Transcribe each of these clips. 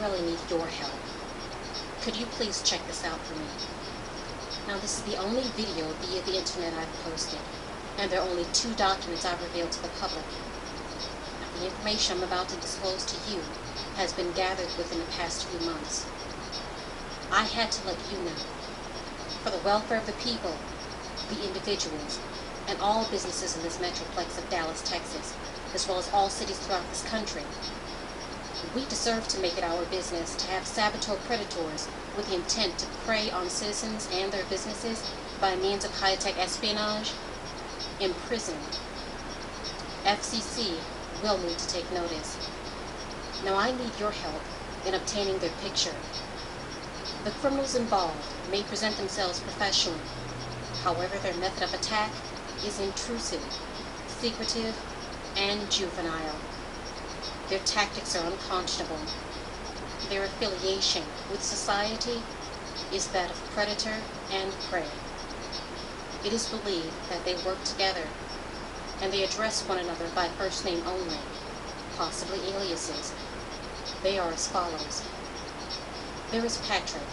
really need your help. Could you please check this out for me? Now, this is the only video via the internet I've posted, and there are only 2 documents I've revealed to the public. Now, the information I'm about to disclose to you has been gathered within the past few months. I had to let you know, for the welfare of the people, the individuals, and all businesses in this metroplex of Dallas, Texas, as well as all cities throughout this country. We deserve to make it our business to have saboteur predators with the intent to prey on citizens and their businesses by means of high-tech espionage, imprisoned. FCC will need to take notice. Now, I need your help in obtaining their picture. The criminals involved may present themselves professionally. However, their method of attack is intrusive, secretive, and juvenile. Their tactics are unconscionable. Their affiliation with society is that of predator and prey. It is believed that they work together, and they address one another by first name only, possibly aliases. They are as follows. There is Patrick.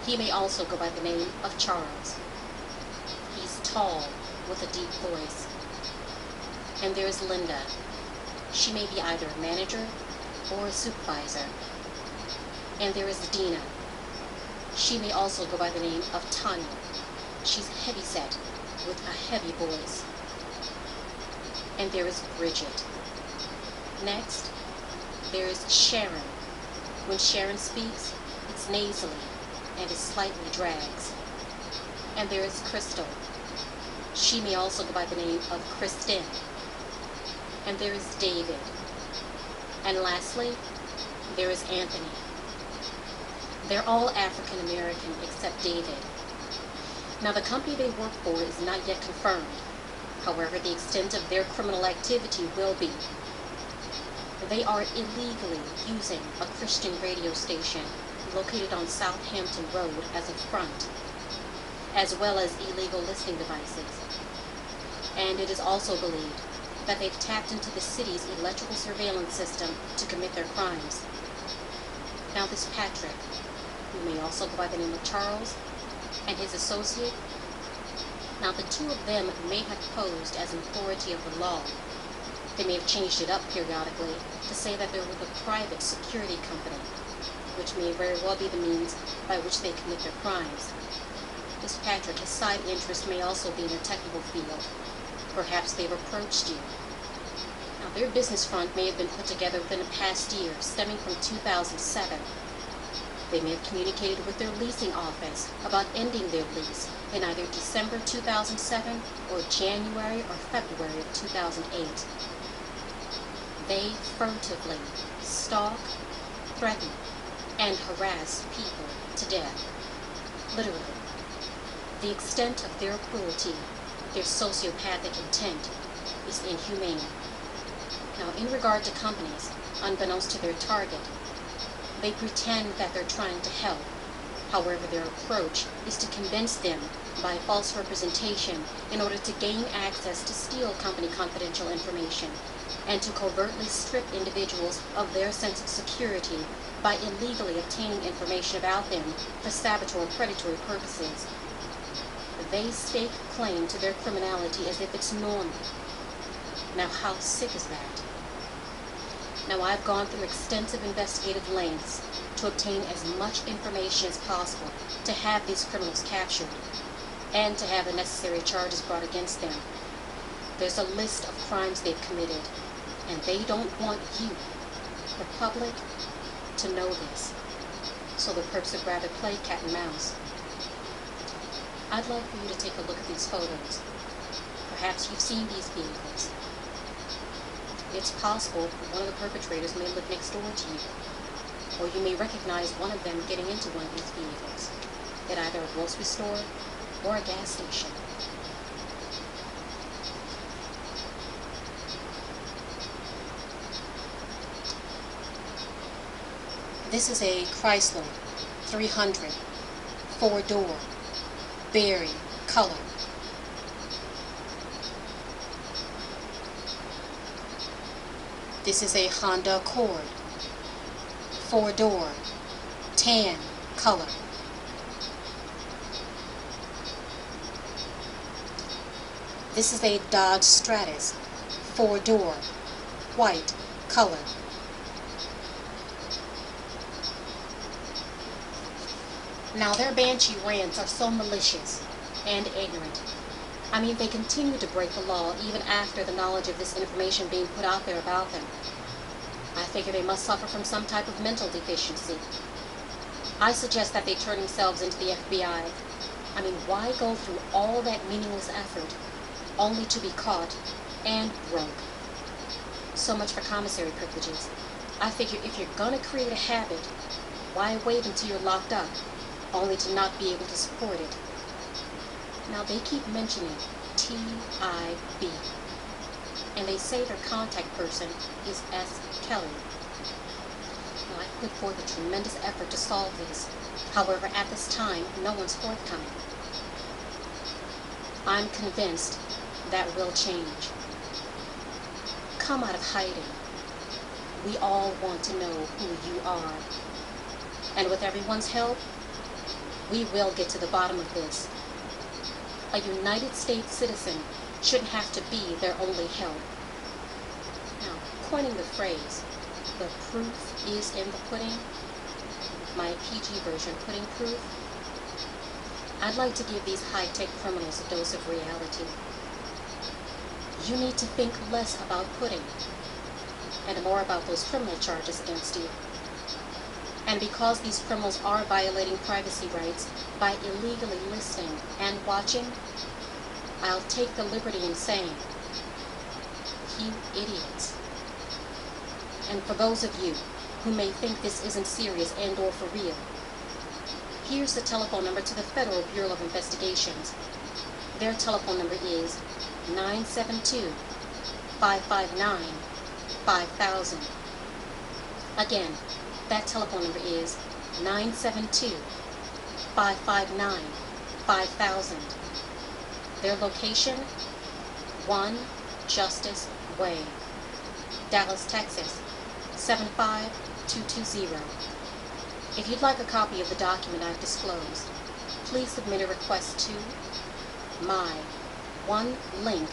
He may also go by the name of Charles. He's tall, with a deep voice. And there is Linda. She may be either a manager or a supervisor. And there is Dina. She may also go by the name of Tanya. She's heavyset, with a heavy voice. And there is Bridget. Next, there is Sharon. When Sharon speaks, it's nasally, and it slightly drags. And there is Crystal. She may also go by the name of Kristen. And there is David. And lastly, there is Anthony. They're all African American except David. Now, the company they work for is not yet confirmed. However, the extent of their criminal activity will be. They are illegally using a Christian radio station located on Southampton Road as a front, as well as illegal listening devices. And it is also believed that they've tapped into the city's electrical surveillance system to commit their crimes. Now, this Patrick, who may also go by the name of Charles, and his associate, now the 2 of them may have posed as an authority of the law. They may have changed it up periodically to say that they're with a private security company, which may very well be the means by which they commit their crimes. This Patrick, his side interest may also be in a technical field. Perhaps they've approached you. Now, their business front may have been put together within the past year, stemming from 2007. They may have communicated with their leasing office about ending their lease in either December 2007 or January or February of 2008. They furtively stalk, threaten, and harass people to death. Literally. The extent of their cruelty, their sociopathic intent, is inhumane. Now, in regard to companies, unbeknownst to their target, they pretend that they're trying to help. However, their approach is to convince them by false representation in order to gain access to steal company confidential information and to covertly strip individuals of their sense of security by illegally obtaining information about them for saboteur and predatory purposes. They stake claim to their criminality as if it's normal. Now, how sick is that? Now, I've gone through extensive investigative lengths to obtain as much information as possible to have these criminals captured and to have the necessary charges brought against them. There's a list of crimes they've committed, and they don't want you, the public, to know this. So the perps would rather play cat and mouse. I'd like for you to take a look at these photos. Perhaps you've seen these vehicles. It's possible one of the perpetrators may live next door to you, or you may recognize one of them getting into one of these vehicles at either a grocery store or a gas station. This is a Chrysler 300, 4-door, berry color. This is a Honda Accord, 4-door, tan color. This is a Dodge Stratus, 4-door, white color. Now their banshee rants are so malicious and ignorant. I mean, they continue to break the law even after the knowledge of this information being put out there about them. I figure they must suffer from some type of mental deficiency. I suggest that they turn themselves into the FBI. I mean, why go through all that meaningless effort only to be caught and broke? So much for commissary privileges. I figure if you're gonna create a habit, why wait until you're locked up, only to not be able to support it? Now they keep mentioning TIB, and they say their contact person is S. Kelly. Now I put forth a tremendous effort to solve this. However, at this time, no one's forthcoming. I'm convinced that will change. Come out of hiding. We all want to know who you are. And with everyone's help, we will get to the bottom of this. A United States citizen shouldn't have to be their only help. Now, coining the phrase, the proof is in the pudding, my PG version, pudding proof, I'd like to give these high-tech criminals a dose of reality. You need to think less about pudding and more about those criminal charges against you. And because these criminals are violating privacy rights by illegally listening and watching, I'll take the liberty in saying, you idiots. And for those of you who may think this isn't serious and or for real, here's the telephone number to the Federal Bureau of Investigations. Their telephone number is 972-559-5000. Again, that telephone number is 972-559-5000. Their location, 1 Justice Way, Dallas, Texas, 75220. If you'd like a copy of the document I've disclosed, please submit a request to my one link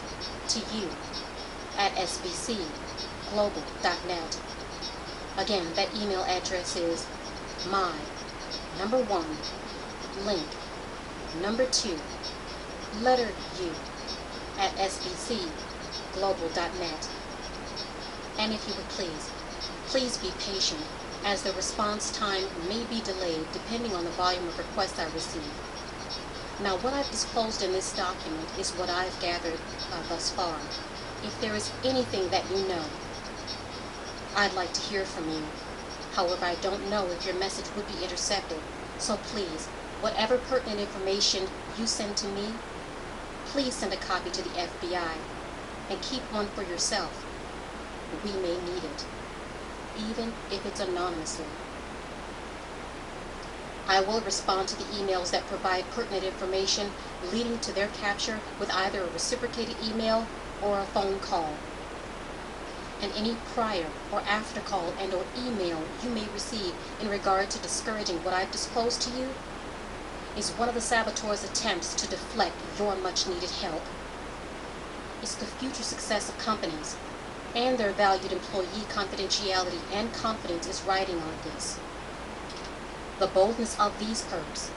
to you at sbcglobal.net. Again, that email address is my #1 link #2 letter U at sbcglobal.net. And if you would please be patient, as the response time may be delayed depending on the volume of requests I receive. Now, what I've disclosed in this document is what I've gathered thus far. If there is anything that you know, I'd like to hear from you. However, I don't know if your message would be intercepted, so please, whatever pertinent information you send to me, please send a copy to the FBI, and keep one for yourself. We may need it, even if it's anonymously. I will respond to the emails that provide pertinent information leading to their capture with either a reciprocated email or a phone call. And any prior or after call and or email you may receive in regard to discouraging what I've disclosed to you is one of the saboteurs' attempts to deflect your much needed help. It's the future success of companies and their valued employee confidentiality and confidence is riding on this. The boldness of these perps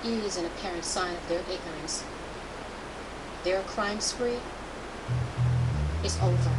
is an apparent sign of their ignorance. Their crime spree is over.